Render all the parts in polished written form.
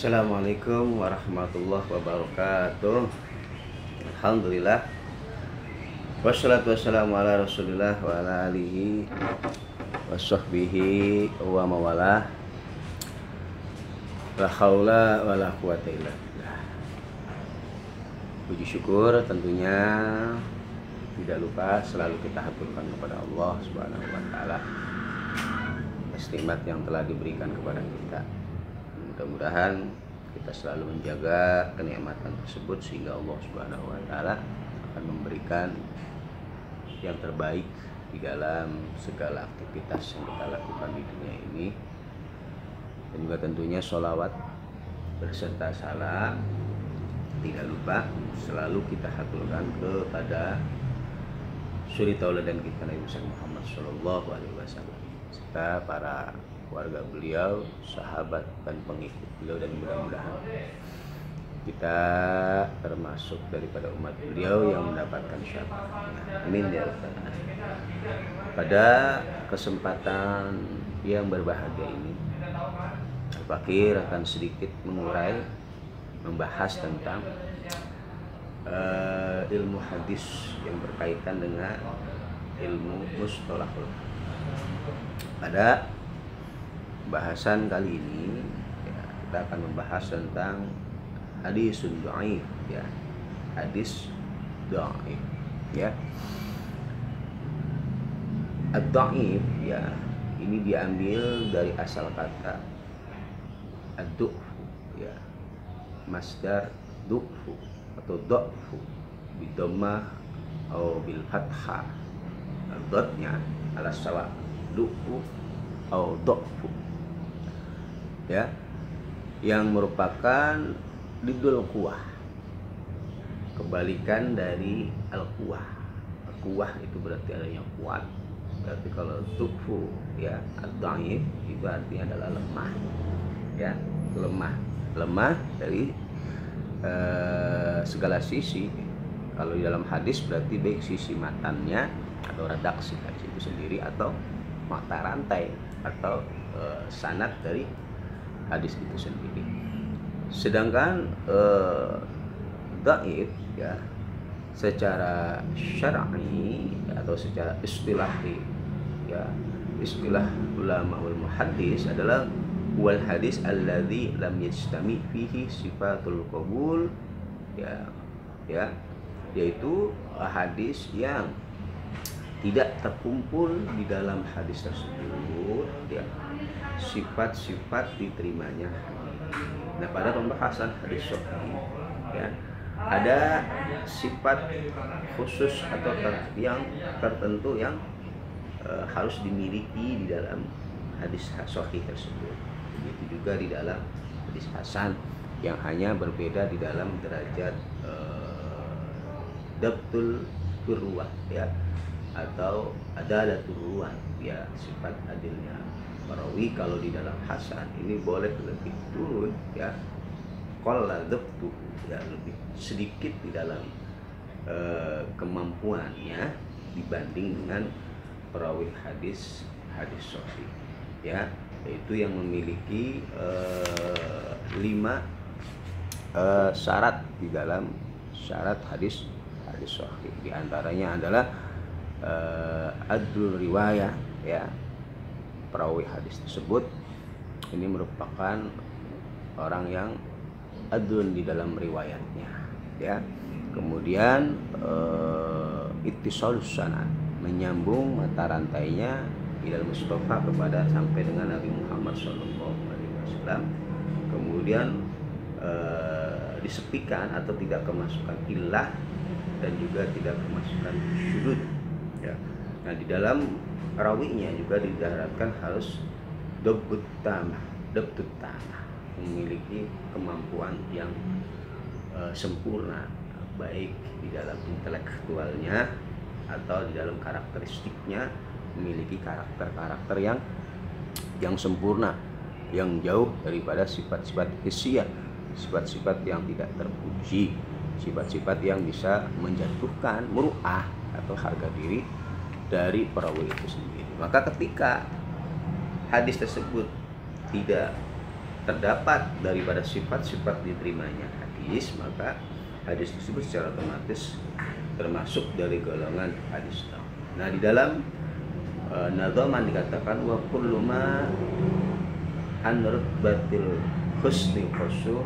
Assalamualaikum warahmatullahi wabarakatuh. Alhamdulillah. Wassalatu wassalamu ala rasulillah wa ala alihi wa sahbihi wa mawalah. La haula wa la quwata illa billah. Puji syukur tentunya tidak lupa selalu kita haturkan kepada Allah Subhanahu wa taala atas nikmat yang telah diberikan kepada kita. Mudah-mudahan kita selalu menjaga kenikmatan tersebut sehingga Allah Subhanahu wa taala akan memberikan yang terbaik di dalam segala aktivitas yang kita lakukan di dunia ini. Dan juga tentunya sholawat berserta salam tidak lupa selalu kita haturkan kepada suri tauladan kita Nabi Muhammad Shallallahu Alaihi Wasallam serta para keluarga beliau, sahabat dan pengikut beliau, dan mudah-mudahan kita termasuk daripada umat beliau yang mendapatkan syafaatnya. Amin ya rabbal alamin. Pada kesempatan yang berbahagia ini, Al-Fakir akan sedikit mengurai, membahas tentang ilmu hadis yang berkaitan dengan ilmu mustalahul. Pada bahasan kali ini kita akan membahas tentang hadis dhaif, hadis dhaif, ad-dhaif ini diambil dari asal kata ad-du'fu, masdar du'fu atau dha'fu bidammah atau bil fathah, dotnya ala sawa, du'fu atau dha'fu, yang merupakan didul quwah, kebalikan dari al-quwah. Al-quwah itu berarti adanya kuat. Berarti kalau tufu ad-dhaif itu artinya adalah lemah, lemah dari segala sisi. Kalau di dalam hadis berarti baik sisi matannya atau redaksi hadis itu sendiri, atau mata rantai atau sanad dari hadis itu sendiri. Sedangkan dhaif secara syar'i atau secara istilahi, istilah ulama wal muhaddis adalah wal hadis alladzi lam yajtami fihi sifatul qabul, yaitu hadis yang tidak terkumpul di dalam hadis tersebut sifat-sifat diterimanya. Nah, pada pembahasan hadis sahih ada sifat khusus atau yang tertentu yang harus dimiliki di dalam hadis sahih tersebut. Begitu juga di dalam hadis hasan yang hanya berbeda di dalam derajat dabtul ruwah atau adalatul ruwah, sifat adilnya perawi. Kalau di dalam hasan ini boleh lebih turun, qalla dabtu, lebih sedikit di dalam kemampuannya dibanding dengan perawi hadis sahih, yaitu yang memiliki 5 syarat di dalam syarat hadis sahih. Di antaranya adalah adlul riwayah, perawi hadis tersebut ini merupakan orang yang adlun di dalam riwayatnya, Kemudian ittisalus sanad, menyambung mata rantainya ilal Mustafa kepada sampai dengan Nabi Muhammad SAW. Kemudian disepikan atau tidak kemasukan illah dan juga tidak kemasukan syudud. Nah, di dalam rawinya juga didaratkan harus dabtut tamah, memiliki kemampuan yang sempurna, baik di dalam intelektualnya atau di dalam karakteristiknya, memiliki karakter-karakter yang sempurna, yang jauh daripada sifat-sifat hissiyah, sifat-sifat yang tidak terpuji, sifat-sifat yang bisa menjatuhkan muru'ah atau harga diri dari perawi itu sendiri. Maka ketika hadis tersebut tidak terdapat daripada sifat-sifat diterimanya hadis, maka hadis tersebut secara otomatis termasuk dari golongan hadis dhaif. Nah, di dalam nadhaman dikatakan wa kullu ma an rutbatil husni qasur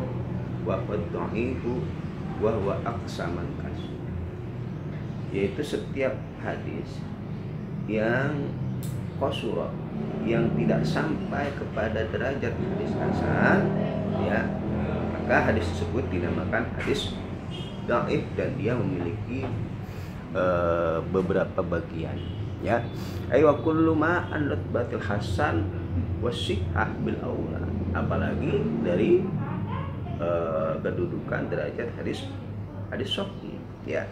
wa qadda'ihu wa huwa aqsaman kasur, yaitu setiap hadis yang qasura, yang tidak sampai kepada derajat hadis hasan, ya, maka hadis tersebut dinamakan hadis dhaif dan dia memiliki beberapa bagian, ya. Wa kullu ma an rutbatil hasan wasihah bil aula, apalagi dari kedudukan derajat hadis sahih, ya,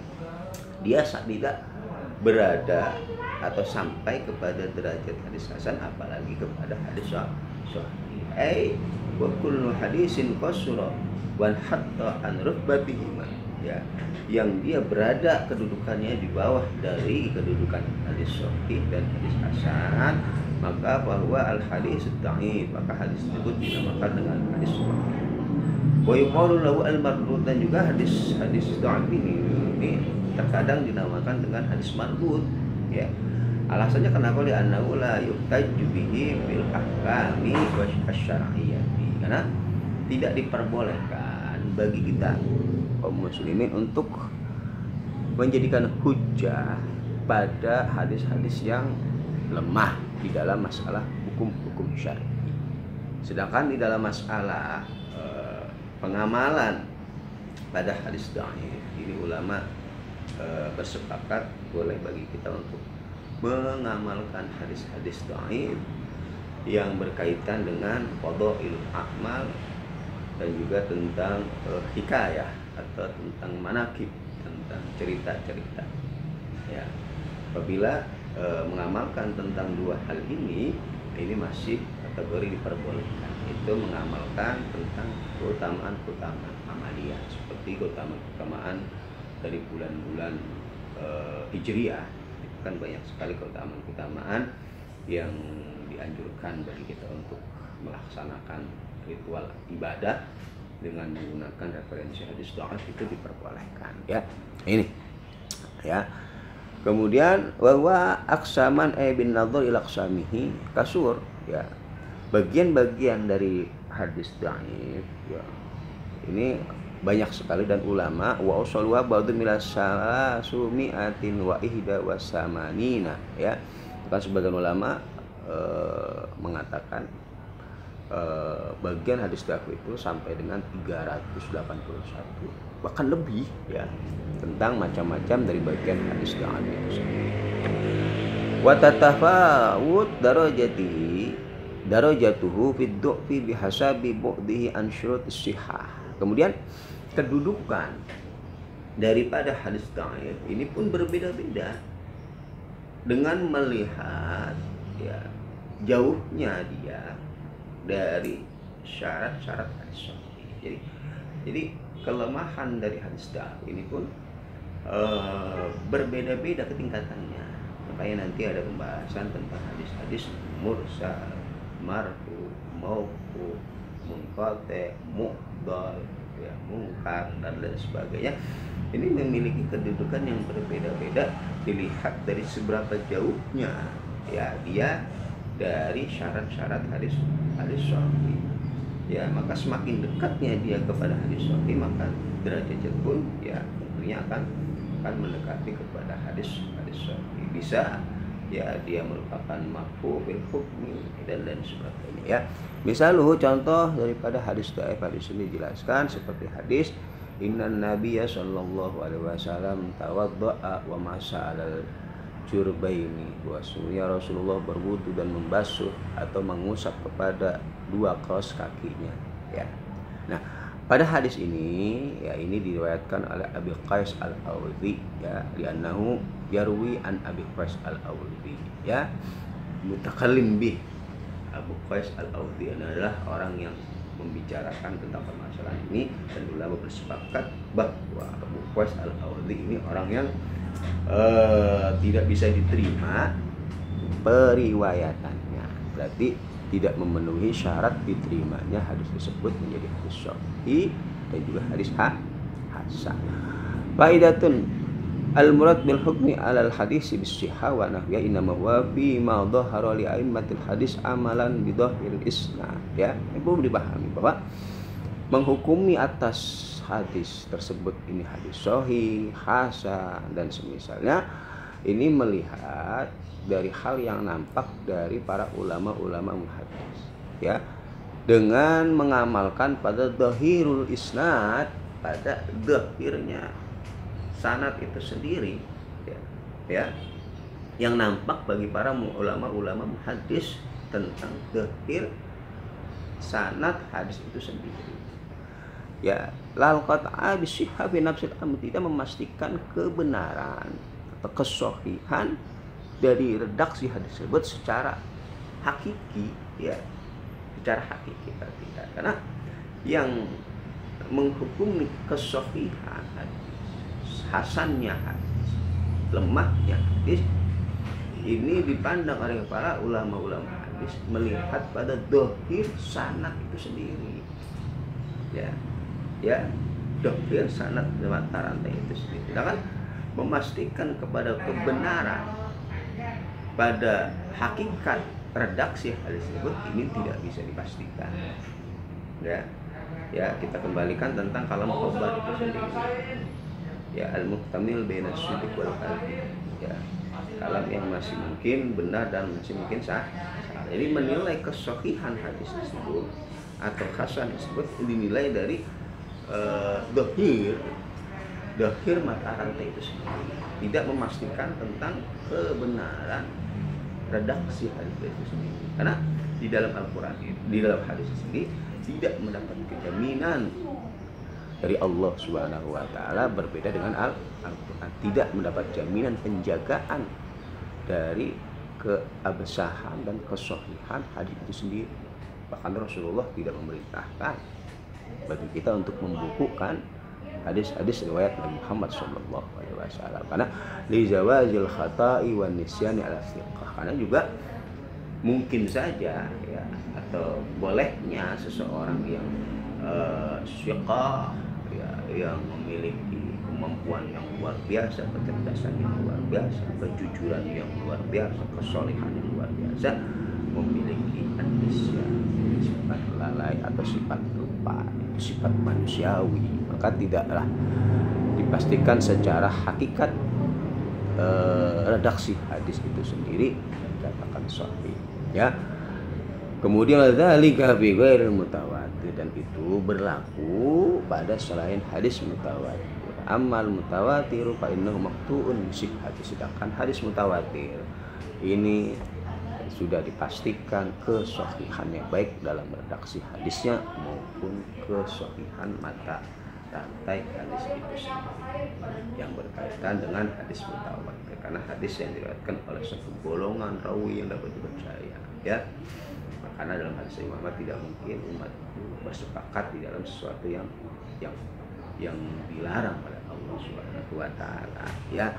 dia tidak berada atau sampai kepada derajat hadis hasan, apalagi kepada hadis sahih. Wa kullu hadisin qasura wa hatta an rutbatihima, ya, yang dia berada kedudukannya di bawah dari kedudukan hadis sahih dan hadis hasan, maka bahwa al hadis dhaif, maka hadis tersebut dinamakan dengan hadis dhaif. Wa yuqalu lahu al mardud, dan juga hadis dhaif ini terkadang dinamakan dengan hadis mardud, ya. Alasannya kenapa? Li annahu la yuhtaju bihi bil ahkami wasyar'iyyati, karena tidak diperbolehkan bagi kita kaum muslimin untuk menjadikan hujjah pada hadis-hadis yang lemah di dalam masalah hukum syar'i. Sedangkan di dalam masalah pengamalan pada hadis dhaif ini ulama bersepakat boleh bagi kita untuk mengamalkan hadis-hadis dhaif yang berkaitan dengan qada'il a'mal dan juga tentang hikayah atau tentang manaqib, tentang cerita-cerita, ya. Apabila mengamalkan tentang dua hal ini masih kategori diperbolehkan, itu mengamalkan tentang keutamaan amaliyah, seperti keutamaan dari bulan-bulan Hijriyah. Itu kan banyak sekali keutamaan yang dianjurkan bagi kita untuk melaksanakan ritual ibadah dengan menggunakan referensi hadis dhaif, itu diperbolehkan, ya. Ini, ya. Kemudian bahwa aksaman bin nadhar ila aqsamihi kasur, ya. Bagian-bagian dari hadis dhaif, ya, ini banyak sekali, dan ulama wa usulwa ba'du milasala sumi'atin wa ihda wa samanina, ya. Kan sebagian ulama mengatakan bagian hadis dhaif itu sampai dengan 381, bahkan lebih, ya, tentang macam-macam dari bagian hadis dhaif itu sendiri. Wa tatafawut darajatuhu fid du'fi bihasabi bu'dihi an syurutis sihah. Kemudian kedudukan daripada hadis dhaif ini pun berbeda-beda dengan melihat, ya, jauhnya dia dari syarat-syarat hadis sahih. Jadi kelemahan dari hadis dhaif ini pun berbeda-beda ketingkatannya. Makanya nanti ada pembahasan tentang hadis-hadis mursal, marfu, mauquf, munqati', mu'dhal, ya, munkar dan lain sebagainya. Ini memiliki kedudukan yang berbeda-beda dilihat dari seberapa jauhnya, ya, dia dari syarat-syarat hadis sahih, ya. Maka semakin dekatnya dia kepada hadis sahih, maka derajatnya pun, ya, tentunya akan mendekati kepada hadis sahih. Bisa, ya, dia merupakan marfu bil hukmi dan lain sebagainya, ya. Misalnya contoh daripada hadis dhaif, hadis ini dijelaskan seperti hadis innan nabiyya sallallahu alaihi wasallam tawaddaa wa masa alal jurbaini, bahwasanya Rasulullah berwudu dan membasuh atau mengusap kepada dua kaos kakinya, ya. Nah, pada hadis ini, ya, ini diriwayatkan oleh Abi Qais al-Awdi, ya, li'annahu yarwi an Abi Qais al-Awdi, ya, mutakallim bih. Abu Qais al-Awdi adalah orang yang membicarakan tentang permasalahan ini, dan ulama bersepakat bahwa Abu Qais al-Awdi ini orang yang tidak bisa diterima periwayatannya. Berarti tidak memenuhi syarat diterimanya hadis tersebut menjadi hadis sahih dan juga hadis hasan. Faidatun al-murad bil hukmi 'alal hadis bis-sihah wa nahwiha innama huwa fi ma dhahara li a'immatil hadis amalan bi dhahiril isnad. Ya, perlu dipahami bahwa menghukumi atas hadis tersebut ini hadis sahih, hasan dan semisalnya ini melihat dari hal yang nampak dari para ulama-ulama muhaddis, ya, dengan mengamalkan pada dhahirul isnad, pada dhahirnya sanad itu sendiri, ya, yang nampak bagi para ulama-ulama muhaddis tentang dhahir sanad hadis itu sendiri. Ya, lal qat'a bisihha fi nafsil amr, tidak memastikan kebenaran atau kesahihan dari redaksi hadis tersebut secara hakiki, ya, secara hakiki tidak. Karena yang menghukumi kesahihan hadis, hasannya hadis, lemahnya hadis ini dipandang oleh para ulama-ulama hadis melihat pada dhahir sanad itu sendiri, ya, dhahir sanad mata rantai itu sendiri. Sedangkan memastikan kepada kebenaran pada hakikat redaksi hadis tersebut ini tidak bisa dipastikan, ya, kita kembalikan tentang kalam khobar itu sendiri, ya, al-muhtamil baina as-sidq wal kadhib, ya, kalam yang masih mungkin benar dan masih mungkin salah. Jadi menilai kesahihan hadis tersebut atau hasan tersebut dinilai dari dhahir mata rantai itu sendiri, tidak memastikan tentang kebenaran redaksi hadis itu sendiri. Karena di dalam Al-Quran, di dalam hadis sendiri tidak mendapat jaminan dari Allah Subhanahu wa taala, berbeda dengan Al-Quran tidak mendapat jaminan penjagaan dari keabsahan dan kesahihan hadis itu sendiri. Bahkan Rasulullah tidak memerintahkan bagi kita untuk membukukan hadis-hadis riwayat Nabi Muhammad SAW, karena li zawazil khata'i wan nisyani ala thiqah, karena juga mungkin saja, ya, atau bolehnya seseorang yang thiqah, ya, yang memiliki kemampuan yang luar biasa, kecerdasan yang luar biasa, kejujuran yang luar biasa, kesolehan yang luar biasa, memiliki nisyan, sifat lalai atau sifat lupa, sifat manusiawi, maka tidaklah dipastikan secara hakikat redaksi hadis itu sendiri dikatakan sahih, ya. Kemudian dzalika fi ghairil mutawatir, dan itu berlaku pada selain hadis mutawatir. Amal mutawatir fa innahu maqtu'un sihhati, sedangkan hadis mutawatir ini sudah dipastikan kesahihannya baik dalam redaksi hadisnya maupun kesahihan mata rantai hadis itu sendiri yang berkaitan dengan hadis mutawatir, karena hadis yang diriwayatkan oleh satu golongan rawi yang dapat dipercaya, ya. Karena dalam hadis Muhammad tidak mungkin umat bersepakat di dalam sesuatu yang dilarang oleh Allah Subhanahu wa taala, ya.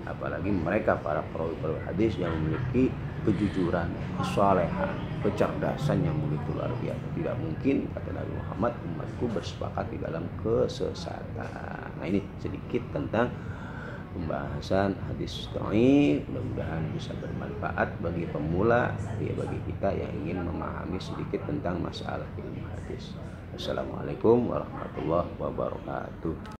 Apalagi mereka para perawi hadis yang memiliki kejujuran, kesalehan, kecerdasan yang begitu luar biasa. Tidak mungkin, kata Nabi Muhammad, umatku bersepakat di dalam kesesatan. Nah, ini sedikit tentang pembahasan hadis dhaif. Mudah-mudahan bisa bermanfaat bagi pemula, ya, bagi kita yang ingin memahami sedikit tentang masalah ilmu hadis. Assalamualaikum warahmatullahi wabarakatuh.